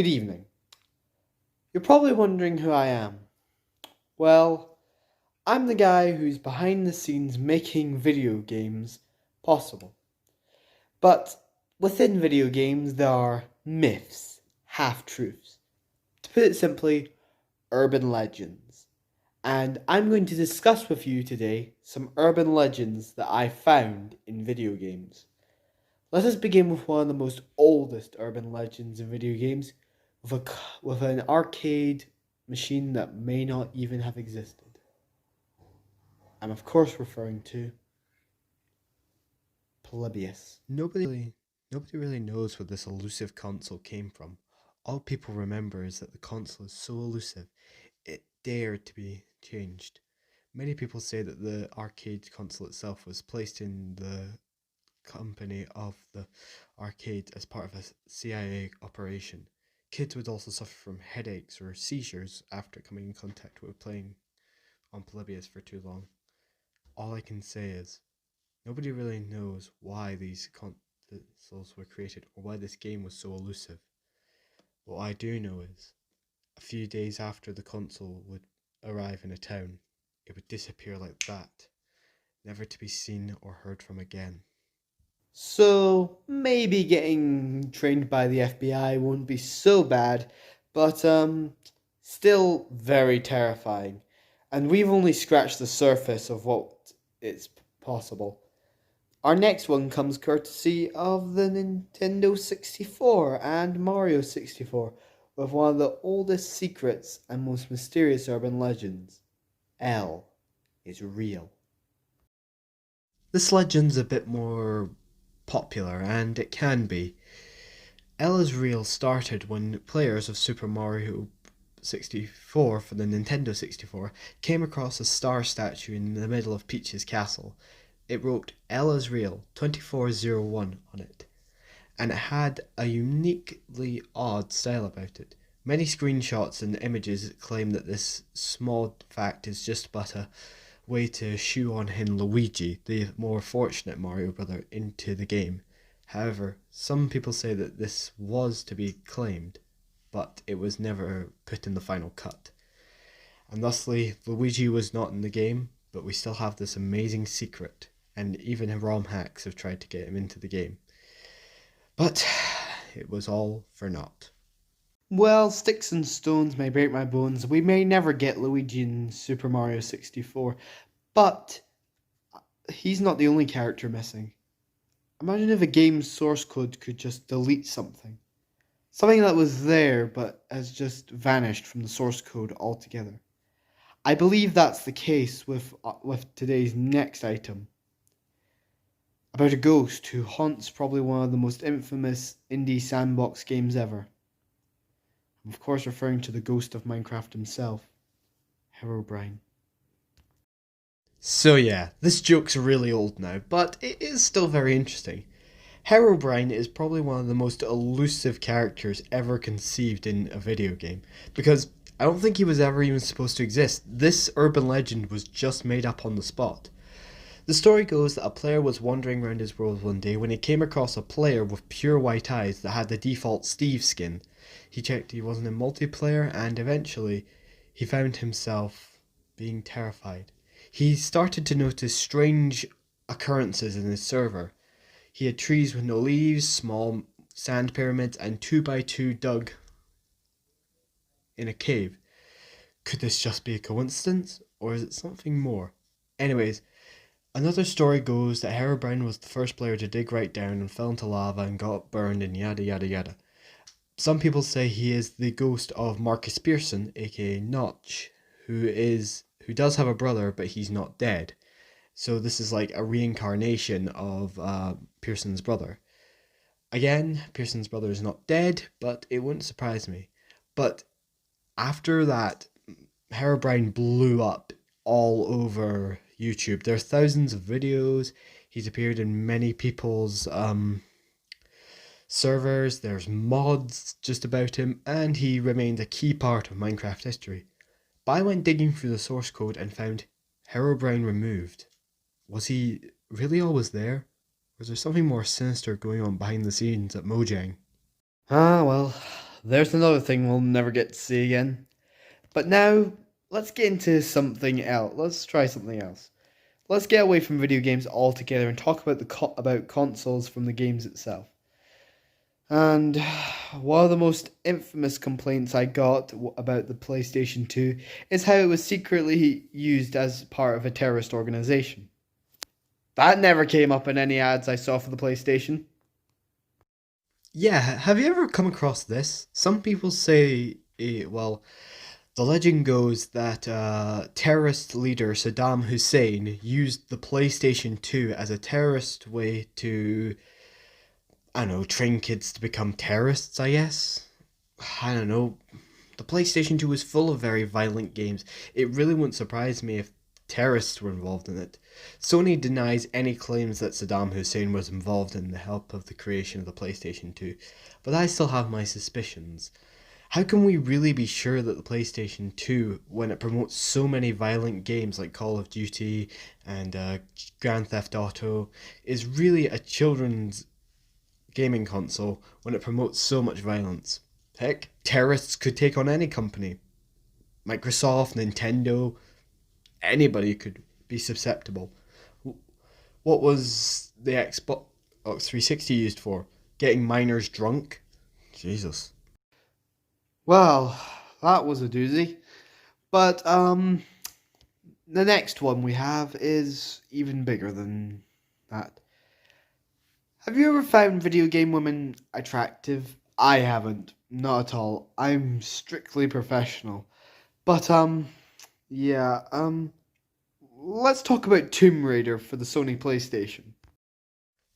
Good evening. You're probably wondering who I am. Well, I'm the guy who's behind the scenes making video games possible. But within video games, there are myths, half truths. To put it simply, urban legends. And I'm going to discuss with you today some urban legends that I found in video games. Let us begin with one of the most oldest urban legends in video games, with an arcade machine that may not even have existed. I'm of course referring to Polybius. Nobody really knows where this elusive console came from. All people remember is that the console is so elusive, it dared to be changed. Many people say that the arcade console itself was placed in the company of the arcade as part of a CIA operation. Kids would also suffer from headaches or seizures after coming in contact with playing on Polybius for too long. All I can say is nobody really knows why these consoles were created or why this game was so elusive. What I do know is, a few days after the console would arrive in a town, it would disappear like that, never to be seen or heard from again. So maybe getting trained by the FBI won't be so bad, but still very terrifying. And we've only scratched the surface of what is possible. Our next one comes courtesy of the Nintendo 64 and Mario 64, with one of the oldest secrets and most mysterious urban legends. L is real. This legend's a bit more popular, and it can be. Ella's Reel started when players of Super Mario 64 for the Nintendo 64 came across a star statue in the middle of Peach's castle. It wrote Ella's Reel 2401 on it, and it had a uniquely odd style about it. Many screenshots and images claim that this small fact is just but a way to shoehorn in Luigi, the more fortunate Mario brother, into the game. However, some people say that this was to be claimed, but it was never put in the final cut. And thusly, Luigi was not in the game, but we still have this amazing secret, and even ROM hacks have tried to get him into the game. But it was all for naught. Well, sticks and stones may break my bones. We may never get Luigi in Super Mario 64, but he's not the only character missing. Imagine if a game's source code could just delete something. Something that was there but has just vanished from the source code altogether. I believe that's the case with today's next item, about a ghost who haunts probably one of the most infamous indie sandbox games ever. I'm of course referring to the ghost of Minecraft himself, Herobrine. So yeah, this joke's really old now, but it is still very interesting. Herobrine is probably one of the most elusive characters ever conceived in a video game, because I don't think he was ever even supposed to exist. This urban legend was just made up on the spot. The story goes that a player was wandering around his world one day when he came across a player with pure white eyes that had the default Steve skin. He checked he wasn't in multiplayer, and eventually he found himself being terrified. He started to notice strange occurrences in his server. He had trees with no leaves, small sand pyramids, and 2x2 dug in a cave. Could this just be a coincidence, or is it something more? Anyways, another story goes that Herobrine was the first player to dig right down and fell into lava and got burned and yada yada yada. Some people say he is the ghost of Marcus Pearson, aka Notch, who does have a brother, but he's not dead. So this is like a reincarnation of Pearson's brother. Again, Pearson's brother is not dead, but it wouldn't surprise me. But after that, Herobrine blew up all over YouTube. There are thousands of videos. He's appeared in many people's servers. There's mods just about him, and he remained a key part of Minecraft history. But I went digging through the source code and found Herobrine removed. Was he really always there? Or was there something more sinister going on behind the scenes at Mojang? Ah, well, there's another thing we'll never get to see again. But now, let's get into something else. Let's try something else. Let's get away from video games altogether and talk about about consoles from the games itself. And one of the most infamous complaints I got about the PlayStation 2 is how it was secretly used as part of a terrorist organization. That never came up in any ads I saw for the PlayStation. Yeah, have you ever come across this? Some people say, well, the legend goes that terrorist leader Saddam Hussein used the PlayStation 2 as a terrorist way to, I don't know, train kids to become terrorists, I guess. I don't know. The PlayStation 2 was full of very violent games. It really wouldn't surprise me if terrorists were involved in it. Sony denies any claims that Saddam Hussein was involved in the help of the creation of the PlayStation 2, but I still have my suspicions. How can we really be sure that the PlayStation 2, when it promotes so many violent games like Call of Duty and Grand Theft Auto, is really a children's gaming console when it promotes so much violence? Heck, terrorists could take on any company. Microsoft, Nintendo, anybody could be susceptible. What was the Xbox 360 used for? Getting minors drunk? Jesus. Well, that was a doozy. But the next one we have is even bigger than that. Have you ever found video game women attractive? I haven't. Not at all. I'm strictly professional. But yeah, let's talk about Tomb Raider for the Sony PlayStation.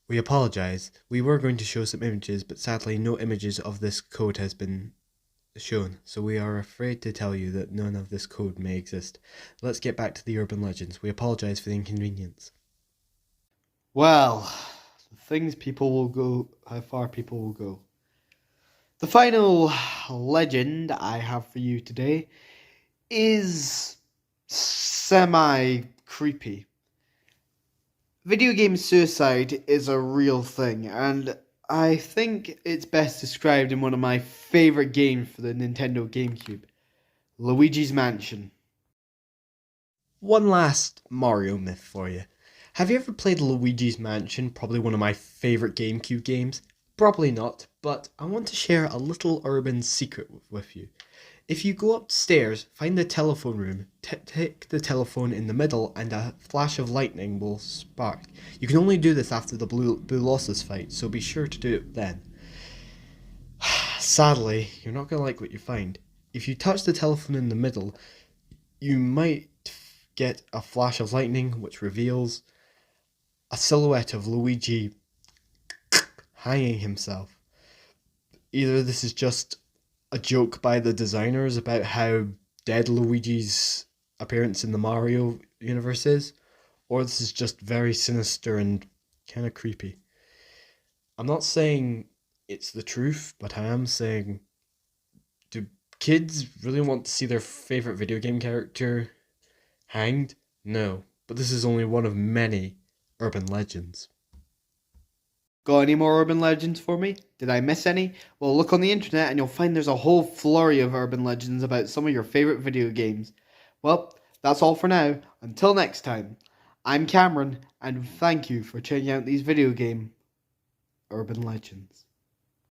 We apologise. We were going to show some images, but sadly no images of this code has been shown, so we are afraid to tell you that none of this code may exist. Let's get back to the urban legends. We apologise for the inconvenience. Well, the things people will go, how far people will go. The final legend I have for you today is semi creepy. Video game suicide is a real thing, and I think it's best described in one of my favorite games for the Nintendo GameCube, Luigi's Mansion. One last Mario myth for you. Have you ever played Luigi's Mansion? Probably one of my favourite GameCube games. Probably not, but I want to share a little urban secret with you. If you go upstairs, find the telephone room, take the telephone in the middle, and a flash of lightning will spark. You can only do this after the Blue Losses fight, so be sure to do it then. Sadly, you're not going to like what you find. If you touch the telephone in the middle, you might get a flash of lightning which reveals a silhouette of Luigi hanging himself. Either this is just a joke by the designers about how dead Luigi's appearance in the Mario universe is, or this is just very sinister and kind of creepy. I'm not saying it's the truth, but I am saying, do kids really want to see their favorite video game character hanged? No, but this is only one of many urban legends. Got any more urban legends for me? Did I miss any? Well, look on the internet and you'll find there's a whole flurry of urban legends about some of your favorite video games. Well, that's all for now. Until next time, I'm Cameron, and thank you for checking out these video game urban legends.